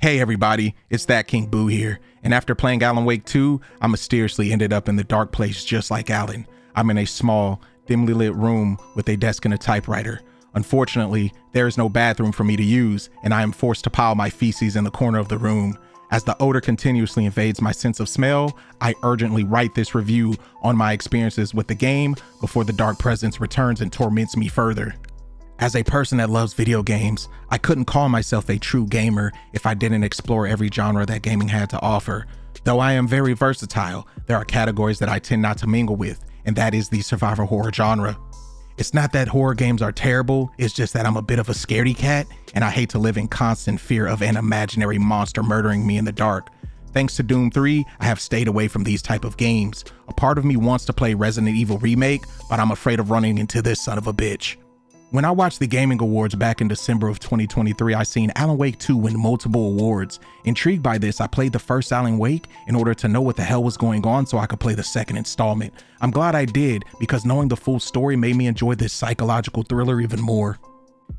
Hey everybody, it's That King Boo here, and after playing Alan Wake 2, I mysteriously ended up in the dark place just like Alan. I'm in a small, dimly lit room with a desk and a typewriter. Unfortunately, there is no bathroom for me to use, and I am forced to pile my feces in the corner of the room. As the odor continuously invades my sense of smell, I urgently write this review on my experiences with the game before the dark presence returns and torments me further. As a person that loves video games, I couldn't call myself a true gamer if I didn't explore every genre that gaming had to offer. Though I am very versatile, there are categories that I tend not to mingle with, and that is the survival horror genre. It's not that horror games are terrible, it's just that I'm a bit of a scaredy cat, and I hate to live in constant fear of an imaginary monster murdering me in the dark. Thanks to Doom 3, I have stayed away from these type of games. A part of me wants to play Resident Evil Remake, but I'm afraid of running into this son of a bitch. When I watched the Gaming Awards back in December of 2023, I seen Alan Wake 2 win multiple awards. Intrigued by this, I played the first Alan Wake in order to know what the hell was going on so I could play the second installment. I'm glad I did, because knowing the full story made me enjoy this psychological thriller even more.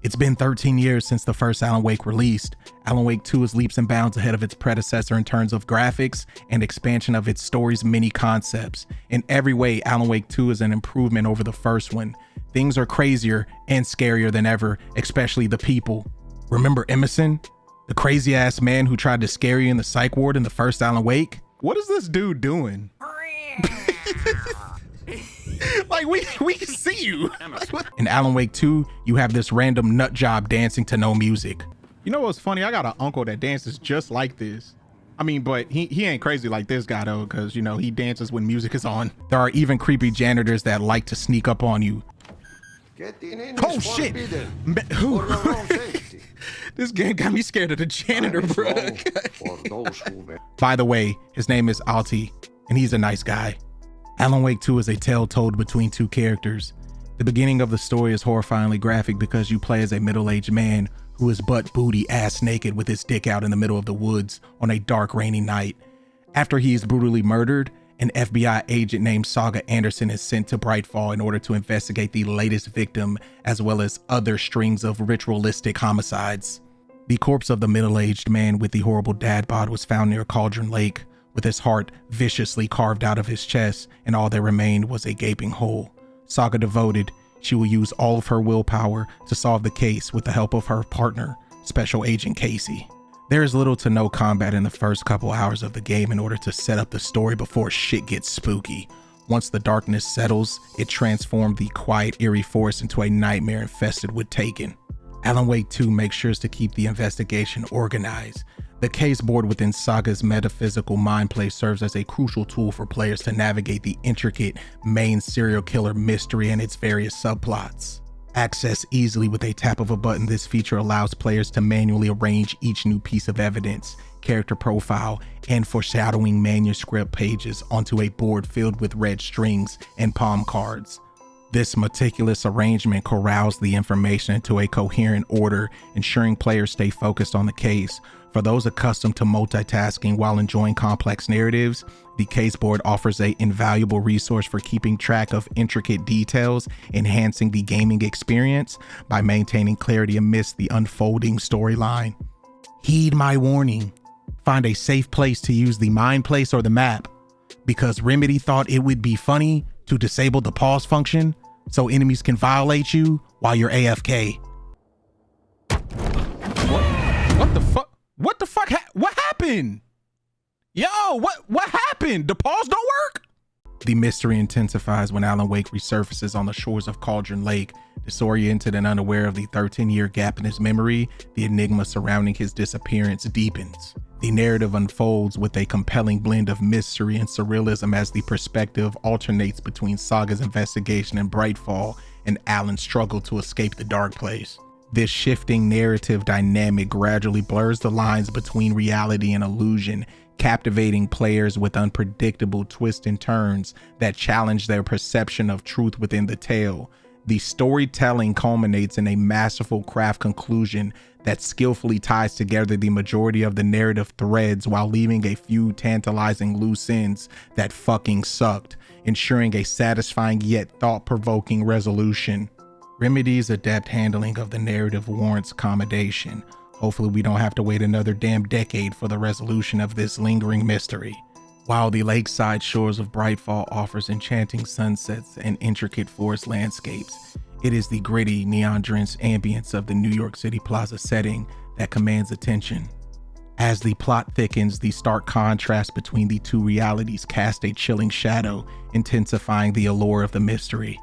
It's been 13 years since the first Alan Wake released. Alan Wake 2 is leaps and bounds ahead of its predecessor in terms of graphics and expansion of its story's many concepts. In every way, Alan Wake 2 is an improvement over the first one. Things are crazier and scarier than ever, especially the people. Remember Emerson? The crazy ass man who tried to scare you in the psych ward in the first Alan Wake? What is this dude doing? Like, we can see you. In Alan Wake 2, you have this random nut job dancing to no music. You know what's funny? I got an uncle that dances just like this. I mean, but he ain't crazy like this guy though, because, you know, he dances when music is on. There are even creepy janitors that like to sneak up on you. Oh shit! This game got me scared of the janitor, bro. By the way, his name is Alti, and he's a nice guy. Alan Wake 2 is a tale told between two characters. The beginning of the story is horrifyingly graphic because you play as a middle-aged man who is butt booty ass naked with his dick out in the middle of the woods on a dark rainy night. After he is brutally murdered, an FBI agent named Saga Anderson is sent to Brightfall in order to investigate the latest victim as well as other strings of ritualistic homicides. The corpse of the middle-aged man with the horrible dad bod was found near Cauldron Lake, with his heart viciously carved out of his chest, and all that remained was a gaping hole. Saga devoted, she will use all of her willpower to solve the case with the help of her partner, Special Agent Casey. There is little to no combat in the first couple hours of the game in order to set up the story before shit gets spooky. Once the darkness settles, it transformed the quiet, eerie forest into a nightmare infested with Taken. Alan Wake 2 makes sure to keep the investigation organized. The case board within Saga's metaphysical mindplay serves as a crucial tool for players to navigate the intricate main serial killer mystery and its various subplots. Accessed easily with a tap of a button, this feature allows players to manually arrange each new piece of evidence, character profile, and foreshadowing manuscript pages onto a board filled with red strings and palm cards. This meticulous arrangement corrals the information into a coherent order, ensuring players stay focused on the case. For those accustomed to multitasking while enjoying complex narratives, the caseboard offers an invaluable resource for keeping track of intricate details, enhancing the gaming experience by maintaining clarity amidst the unfolding storyline. Heed my warning. Find a safe place to use the mind place or the map, because Remedy thought it would be funny to disable the pause function so enemies can violate you while you're AFK. What the fuck? What the fuck? What happened? Yo, what happened? The pause don't work? The mystery intensifies when Alan Wake resurfaces on the shores of Cauldron Lake. Disoriented and unaware of the 13-year gap in his memory, the enigma surrounding his disappearance deepens. The narrative unfolds with a compelling blend of mystery and surrealism as the perspective alternates between Saga's investigation in Brightfall and Alan's struggle to escape the dark place. This shifting narrative dynamic gradually blurs the lines between reality and illusion, captivating players with unpredictable twists and turns that challenge their perception of truth within the tale. The storytelling culminates in a masterful craft conclusion that skillfully ties together the majority of the narrative threads while leaving a few tantalizing loose ends that fucking sucked, ensuring a satisfying yet thought-provoking resolution. Remedy's adept handling of the narrative warrants commendation. Hopefully we don't have to wait another damn decade for the resolution of this lingering mystery. While the lakeside shores of Brightfall offers enchanting sunsets and intricate forest landscapes, it is the gritty, neon-drenched ambience of the New York City Plaza setting that commands attention. As the plot thickens, the stark contrast between the two realities cast a chilling shadow, intensifying the allure of the mystery.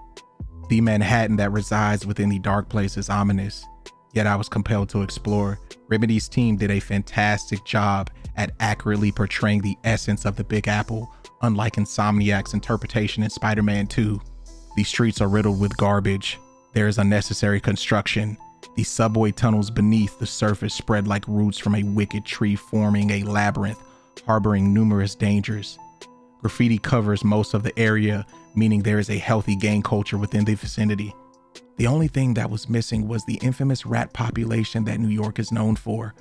The Manhattan that resides within the dark place is ominous, yet I was compelled to explore. Remedy's team did a fantastic job at accurately portraying the essence of the Big Apple, unlike Insomniac's interpretation in Spider-Man 2. The streets are riddled with garbage. There is unnecessary construction. The subway tunnels beneath the surface spread like roots from a wicked tree, forming a labyrinth, harboring numerous dangers. Graffiti covers most of the area, meaning there is a healthy gang culture within the vicinity. The only thing that was missing was the infamous rat population that New York is known for.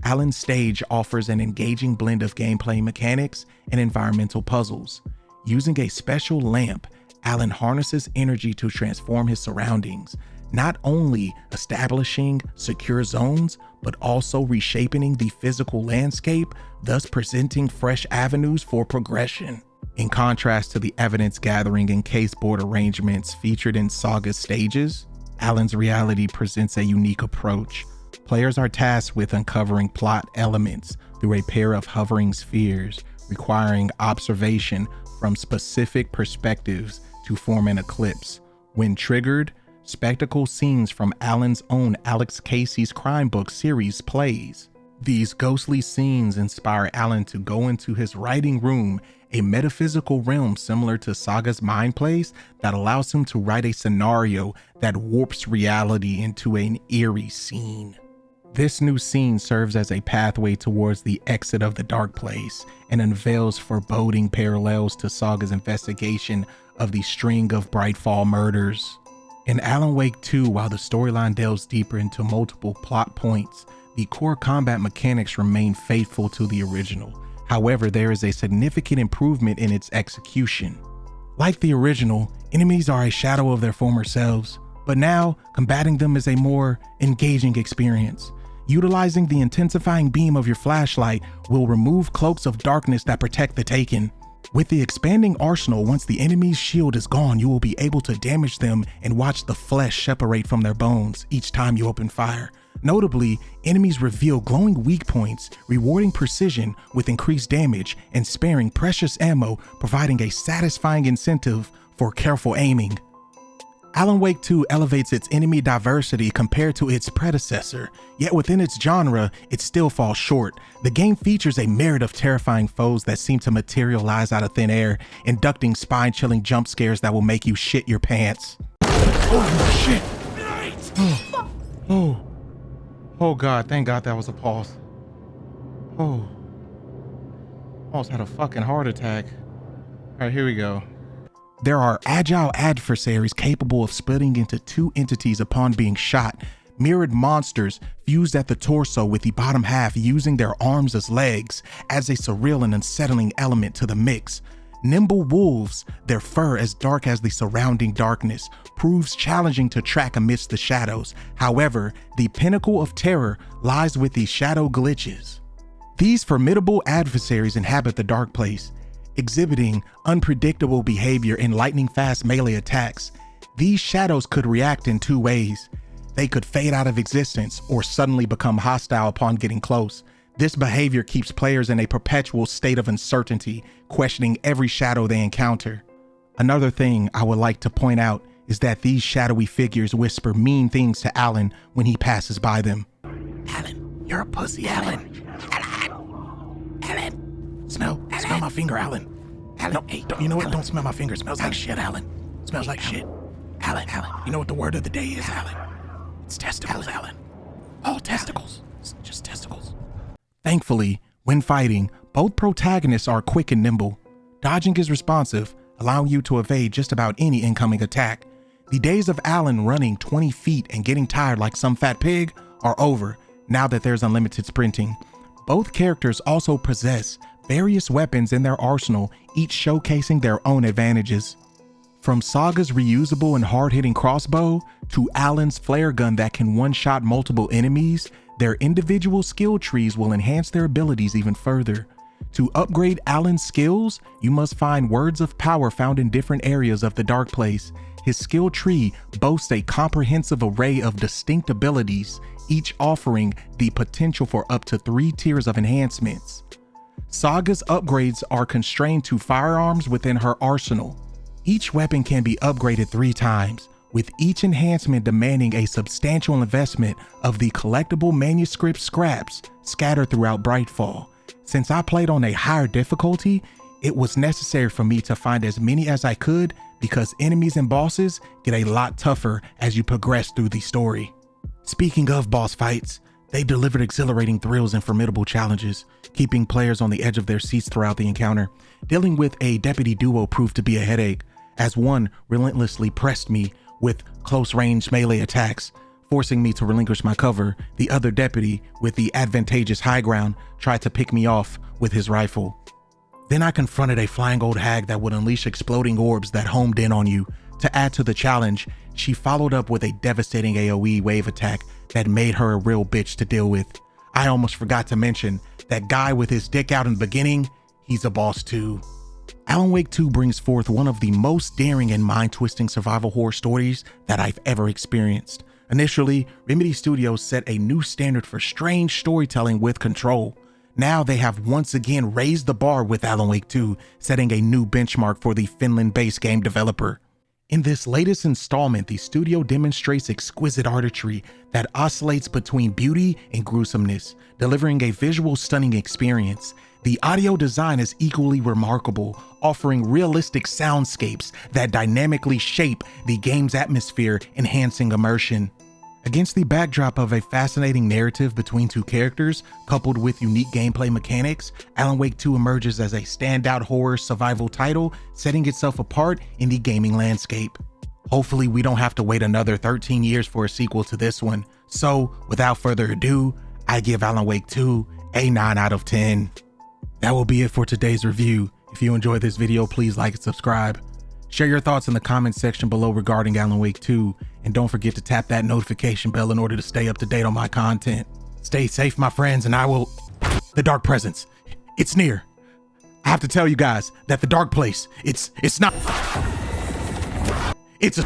Alan's stage offers an engaging blend of gameplay mechanics and environmental puzzles. Using a special lamp, Alan harnesses energy to transform his surroundings, not only establishing secure zones, but also reshaping the physical landscape, thus presenting fresh avenues for progression. In contrast to the evidence gathering and caseboard arrangements featured in Saga's stages, Alan's reality presents a unique approach. Players are tasked with uncovering plot elements through a pair of hovering spheres, requiring observation from specific perspectives to form an eclipse. When triggered, spectacle scenes from Alan's own Alex Casey's crime book series plays. These ghostly scenes inspire Alan to go into his writing room, a metaphysical realm similar to Saga's mind place that allows him to write a scenario that warps reality into an eerie scene. This new scene serves as a pathway towards the exit of the dark place and unveils foreboding parallels to Saga's investigation of the string of Brightfall murders. In Alan Wake 2, while the storyline delves deeper into multiple plot points, the core combat mechanics remain faithful to the original. However, there is a significant improvement in its execution. Like the original, enemies are a shadow of their former selves, but now combating them is a more engaging experience. Utilizing the intensifying beam of your flashlight will remove cloaks of darkness that protect the Taken. With the expanding arsenal, once the enemy's shield is gone, you will be able to damage them and watch the flesh separate from their bones each time you open fire. Notably, enemies reveal glowing weak points, rewarding precision with increased damage and sparing precious ammo, providing a satisfying incentive for careful aiming. Alan Wake 2 elevates its enemy diversity compared to its predecessor, yet within its genre, it still falls short. The game features a myriad of terrifying foes that seem to materialize out of thin air, inducting spine-chilling jump scares that will make you shit your pants. Oh shit! Oh god, thank god that was a pause. Oh. Almost had a fucking heart attack. Alright, here we go. There are agile adversaries capable of splitting into two entities upon being shot. Mirrored monsters fused at the torso with the bottom half using their arms as legs adds a surreal and unsettling element to the mix. Nimble wolves, their fur as dark as the surrounding darkness, proves challenging to track amidst the shadows. However, the pinnacle of terror lies with the shadow glitches. These formidable adversaries inhabit the dark place, exhibiting unpredictable behavior in lightning-fast melee attacks. These shadows could react in two ways. They could fade out of existence or suddenly become hostile upon getting close. This behavior keeps players in a perpetual state of uncertainty, questioning every shadow they encounter. Another thing I would like to point out is that these shadowy figures whisper mean things to Alan when he passes by them. Alan, you're a pussy, Alan. Alan. Smell my finger, Alan. Alan, no, hey, you know what? Don't smell my finger. It smells like shit, Alan. It smells like shit. Alan, you know what the word of the day is, Alan? It's testicles, Alan. All testicles. It's just testicles. Thankfully, when fighting, both protagonists are quick and nimble. Dodging is responsive, allowing you to evade just about any incoming attack. The days of Alan running 20 feet and getting tired like some fat pig are over now that there's unlimited sprinting. Both characters also possess various weapons in their arsenal, each showcasing their own advantages. From Saga's reusable and hard-hitting crossbow to Alan's flare gun that can one-shot multiple enemies, their individual skill trees will enhance their abilities even further. To upgrade Alan's skills, you must find words of power found in different areas of the Dark Place. His skill tree boasts a comprehensive array of distinct abilities, each offering the potential for up to 3 tiers of enhancements. Saga's upgrades are constrained to firearms within her arsenal. Each weapon can be upgraded 3 times, with each enhancement demanding a substantial investment of the collectible manuscript scraps scattered throughout Brightfall. Since I played on a higher difficulty, it was necessary for me to find as many as I could because enemies and bosses get a lot tougher as you progress through the story. Speaking of boss fights, they delivered exhilarating thrills and formidable challenges, keeping players on the edge of their seats throughout the encounter. Dealing with a deputy duo proved to be a headache, as one relentlessly pressed me with close-range melee attacks, forcing me to relinquish my cover. The other deputy, with the advantageous high ground, tried to pick me off with his rifle. Then I confronted a flying old hag that would unleash exploding orbs that homed in on you. To add to the challenge, she followed up with a devastating AoE wave attack that made her a real bitch to deal with. I almost forgot to mention, that guy with his dick out in the beginning, he's a boss too. Alan Wake 2 brings forth one of the most daring and mind-twisting survival horror stories that I've ever experienced. Initially, Remedy Studios set a new standard for strange storytelling with Control. Now they have once again raised the bar with Alan Wake 2, setting a new benchmark for the Finland-based game developer. In this latest installment, the studio demonstrates exquisite artistry that oscillates between beauty and gruesomeness, delivering a visual stunning experience. The audio design is equally remarkable, offering realistic soundscapes that dynamically shape the game's atmosphere, enhancing immersion. Against the backdrop of a fascinating narrative between 2 characters, coupled with unique gameplay mechanics, Alan Wake 2 emerges as a standout horror survival title, setting itself apart in the gaming landscape. Hopefully we don't have to wait another 13 years for a sequel to this one, so without further ado, I give Alan Wake 2 a 9 out of 10. That will be it for today's review. If you enjoyed this video, please like and subscribe. Share your thoughts in the comment section below regarding Alan Wake 2, and don't forget to tap that notification bell in order to stay up to date on my content. Stay safe, my friends, and The Dark Presence, it's near. I have to tell you guys that the Dark Place, it's not... It's a...